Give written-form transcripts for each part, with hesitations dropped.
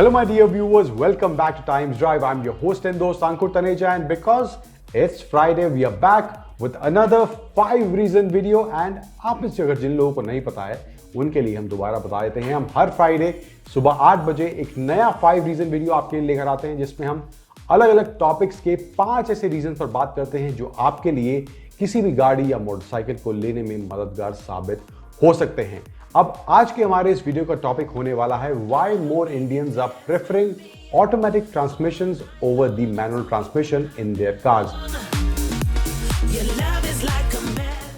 Hello my dear viewers, welcome back to Times Drive. I'm your host and host Ankur Taneja, and because it's Friday, we are back with another 5 reason video. And आप में से अगर जिन लोगों को नहीं पता है उनके लिए हम दोबारा बता देते हैं, हम हर फ्राइडे सुबह 8 बजे एक नया 5 रीजन वीडियो आपके लिए लेकर आते हैं, जिसमें हम अलग अलग टॉपिक्स के 5 ऐसे रीजन पर बात करते हैं जो आपके लिए किसी भी गाड़ी या मोटरसाइकिल को लेने में मददगार साबित हो सकते हैं। अब आज के हमारे इस वीडियो का टॉपिक होने वाला है why more Indians are preferring automatic transmissions over the manual transmission in their cars.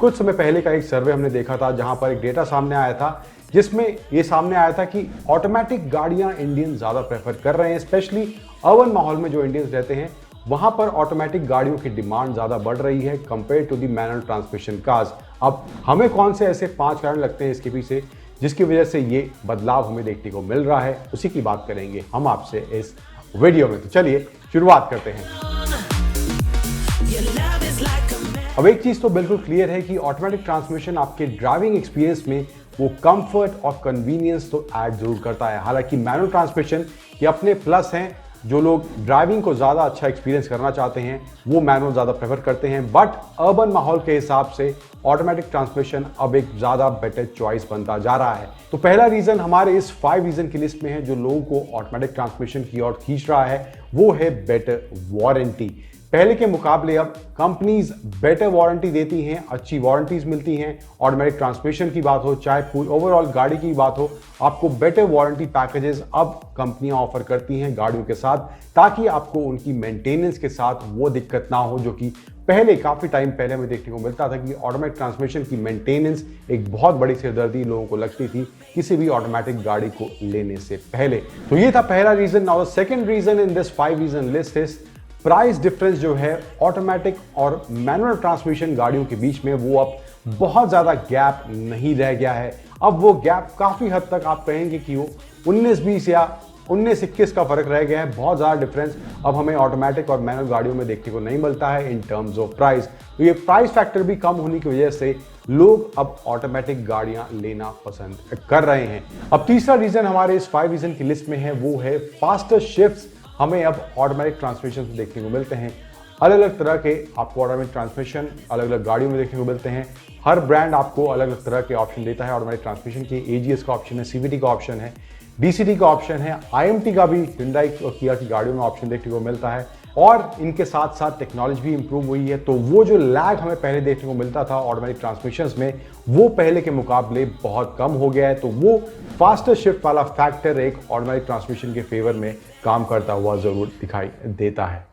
कुछ समय पहले का एक सर्वे हमने देखा था जहां पर एक डेटा सामने आया था जिसमें यह सामने आया था कि ऑटोमेटिक गाड़ियां इंडियंस ज्यादा प्रेफर कर रहे हैं, स्पेशली अर्बन माहौल में जो इंडियंस रहते हैं वहां पर ऑटोमेटिक गाड़ियों की डिमांड ज्यादा बढ़ रही है compare to the manual transmission cars. अब हमें कौन से ऐसे 5 कारण लगते हैं इसके पीछे जिसकी वजह से ये बदलाव हमें देखने को मिल रहा है, उसी की बात करेंगे हम आपसे इस वीडियो में। तो चलिए शुरुआत करते हैं। अब एक चीज तो बिल्कुल क्लियर है कि ऑटोमेटिक ट्रांसमिशन आपके ड्राइविंग एक्सपीरियंस में वो कंफर्ट और कन्वीनियंस तो ऐड जरूर करता है। हालांकि मैनुअल ट्रांसमिशन के अपने प्लस हैं, जो लोग ड्राइविंग को ज़्यादा अच्छा एक्सपीरियंस करना चाहते हैं वो मैनुअल ज़्यादा प्रेफर करते हैं, बट अर्बन माहौल के हिसाब से ऑटोमेटिक ट्रांसमिशन अब एक ज़्यादा बेटर चॉइस बनता जा रहा है। तो पहला रीज़न हमारे इस 5 रीज़न की लिस्ट में है जो लोगों को ऑटोमेटिक ट्रांसमिशन की ओर खींच रहा है, वो है बेटर वारंटी। पहले के मुकाबले अब कंपनीज बेटर वारंटी देती हैं, अच्छी वारंटीज मिलती हैं। ऑटोमेटिक ट्रांसमिशन की बात हो चाहे पूरी ओवरऑल गाड़ी की बात हो, आपको बेटर वारंटी पैकेजेस अब कंपनियां ऑफर करती हैं गाड़ियों के साथ, ताकि आपको उनकी मेंटेनेंस के साथ वो दिक्कत ना हो जो कि पहले काफी टाइम पहले हमें देखने को मिलता था कि ऑटोमेटिक ट्रांसमिशन की मेंटेनेंस एक बहुत बड़ी सिरदर्दी लोगों को लगती थी किसी भी ऑटोमेटिक गाड़ी को लेने से पहले। तो ये था पहला reason. Now the second reason in this 5 reason list is price difference जो है ऑटोमेटिक और मैनुअल ट्रांसमिशन गाड़ियों के बीच में वो अब बहुत ज़्यादा गैप नहीं रह गया है। अब वो गैप काफ़ी हद तक आप कहेंगे कि वो 19-20 या 19-21 का फर्क रह गया है। बहुत ज़्यादा डिफरेंस अब हमें ऑटोमेटिक और मैनुअल गाड़ियों में देखने को नहीं मिलता है इन टर्म्स ऑफ प्राइस। तो ये प्राइस फैक्टर भी कम होने की वजह से लोग अब ऑटोमेटिक गाड़ियां लेना पसंद कर रहे हैं। अब तीसरा रीज़न हमारे इस 5 रीज़न की लिस्ट में है, वो है फास्टर शिफ्ट्स हमें अब ऑटोमेटिक ट्रांसमिशन से देखने को मिलते हैं। अलग अलग तरह के आपको ऑटोमेटिक ट्रांसमिशन अलग अलग गाड़ियों में देखने को मिलते हैं। हर ब्रांड आपको अलग अलग तरह के ऑप्शन देता है ऑटोमेटिक ट्रांसमिशन के। एजीएस का ऑप्शन है, सीवीटी का ऑप्शन है, डीसीटी का ऑप्शन है, आईएमटी का भी हिंडई और किया की गाड़ियों में ऑप्शन देखने को मिलता है। और इनके साथ साथ टेक्नोलॉजी भी इंप्रूव हुई है, तो वो जो लैग हमें पहले देखने को मिलता था ऑटोमेटिक ट्रांसमिशंस में वो पहले के मुकाबले बहुत कम हो गया है। तो वो फास्टर शिफ्ट वाला फैक्टर एक ऑटोमेटिक ट्रांसमिशन के फेवर में काम करता हुआ जरूर दिखाई देता है।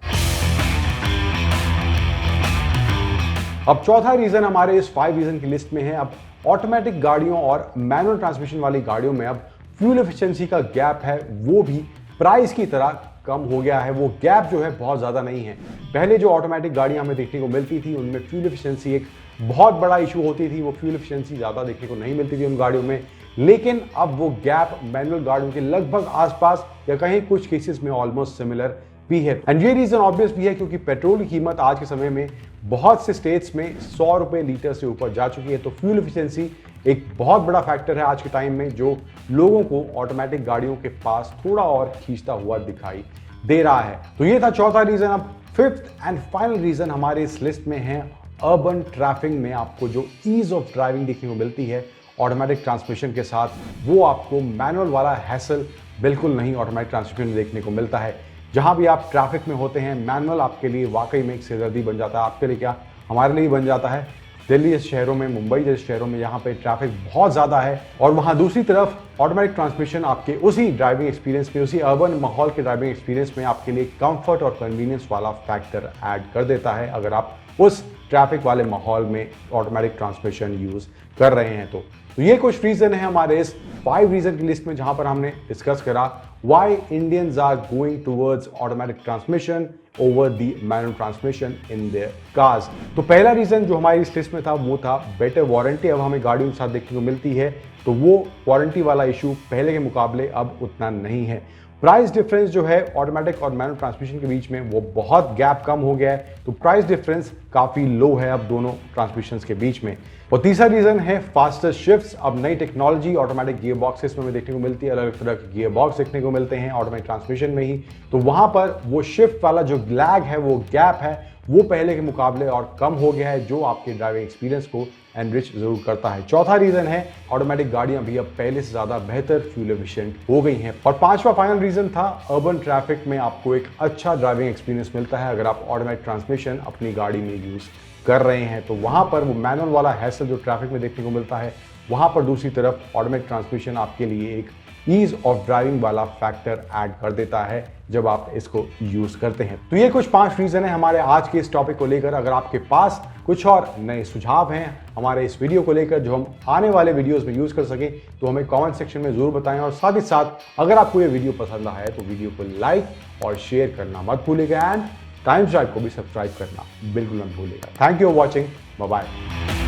अब चौथा रीजन हमारे इस 5 रीजन की लिस्ट में है, अब ऑटोमेटिक गाड़ियों और मैनुअल ट्रांसमिशन वाली गाड़ियों में अब फ्यूल एफिशिएंसी का गैप है वो भी प्राइस की तरह कम हो गया है। वो गैप जो है बहुत ज़्यादा नहीं है। पहले जो ऑटोमेटिक गाड़ियां हमें देखने को मिलती थी उनमें फ्यूल एफिशिएंसी एक बहुत बड़ा इशू होती थी, वो फ्यूल एफिशिएंसी ज़्यादा देखने को नहीं मिलती थी उन गाड़ियों में। लेकिन अब वो गैप मैनुअल गाड़ियों के लगभग आसपास या कहीं कुछ केसेस में ऑलमोस्ट सिमिलर भी है। एंड ये रीज़न ऑब्वियस भी है क्योंकि पेट्रोल की कीमत आज के समय में बहुत से स्टेट्स में 100 रुपये लीटर से ऊपर जा चुकी है। तो फ्यूल एफिशिएंसी एक बहुत बड़ा फैक्टर है आज के टाइम में जो लोगों को ऑटोमेटिक गाड़ियों के पास थोड़ा और खींचता हुआ दिखाई दे रहा है। तो ये था चौथा रीजन। अब 5th एंड फाइनल रीजन हमारे इस लिस्ट में है अर्बन ट्रैफिक में आपको जो ईज ऑफ ड्राइविंग देखने को मिलती है ऑटोमेटिक ट्रांसमिशन के साथ, वो आपको मैनुअल वाला हैसल बिल्कुल नहीं ऑटोमेटिक ट्रांसमिशन में देखने को मिलता है। जहां भी आप ट्रैफिक में होते हैं मैनुअल आपके लिए वाकई में एक सिरदर्दी बन जाता है। आपके लिए क्या, हमारे लिए बन जाता है। दिल्ली जैसे शहरों में, मुंबई जैसे शहरों में यहाँ पे ट्रैफिक बहुत ज़्यादा है और वहाँ दूसरी तरफ ऑटोमेटिक ट्रांसमिशन आपके उसी ड्राइविंग एक्सपीरियंस में, उसी अर्बन माहौल के ड्राइविंग एक्सपीरियंस में आपके लिए कंफर्ट और कन्वीनियंस वाला फैक्टर ऐड कर देता है अगर आप उस ट्रैफिक वाले माहौल में ऑटोमेटिक ट्रांसमिशन यूज़ कर रहे हैं। तो ये कुछ रीज़न है हमारे इस 5 रीज़न की लिस्ट में जहाँ पर हमने डिस्कस करा why Indians are going towards automatic transmission over the manual transmission in their cars. तो पहला रीज़न जो हमारी इस लिस्ट में था वो था बेटर वारंटी। अब हमें गाड़ियों के साथ देखने को मिलती है तो वो वारंटी वाला इशू पहले के मुकाबले अब उतना नहीं है। प्राइस डिफरेंस जो है ऑटोमेटिक और मैनुअल ट्रांसमिशन के बीच में वो बहुत गैप कम हो गया है। तो प्राइस डिफरेंस काफ़ी लो है अब दोनों ट्रांसमिशंस के बीच में। और तीसरा रीज़न है फास्टर शिफ्ट्स। अब नई टेक्नोलॉजी ऑटोमेटिक गियर बॉक्सेस में देखने को मिलती है, अलग अलग तरह के गियर बॉक्स देखने को मिलते हैं ऑटोमेटिक ट्रांसमिशन में ही। तो वहाँ पर वो शिफ्ट वाला जो लैग है, वो गैप है, वो पहले के मुकाबले और कम हो गया है, जो आपके ड्राइविंग एक्सपीरियंस को एनरिच जरूर करता है। चौथा रीजन है ऑटोमेटिक गाड़ियां भी अब पहले से ज्यादा बेहतर फ्यूल एफिशिएंट हो गई हैं। और पांचवा फाइनल रीजन था अर्बन ट्रैफिक में आपको एक अच्छा ड्राइविंग एक्सपीरियंस मिलता है अगर आप ऑटोमेटिक ट्रांसमिशन अपनी गाड़ी में यूज कर रहे हैं। तो वहां पर वो मैनुअल वाला हैसल जो ट्रैफिक में देखने को मिलता है, वहां पर दूसरी तरफ ऑटोमेटिक ट्रांसमिशन आपके लिए एक ईज ऑफ ड्राइविंग वाला फैक्टर ऐड कर देता है जब आप इसको यूज करते हैं। तो ये कुछ 5 रीजन है हमारे आज के इस टॉपिक को लेकर। अगर आपके पास कुछ और नए सुझाव हैं हमारे इस वीडियो को लेकर जो हम आने वाले वीडियोस में यूज कर सकें, तो हमें कमेंट सेक्शन में जरूर बताएं। और साथ ही साथ अगर आपको ये वीडियो पसंद आया है तो वीडियो को लाइक और शेयर करना मत भूलिएगा एंड टाइम्स ड्राइव को भी सब्सक्राइब करना बिल्कुल मत भूलिएगा। Thank you for watching, bye bye.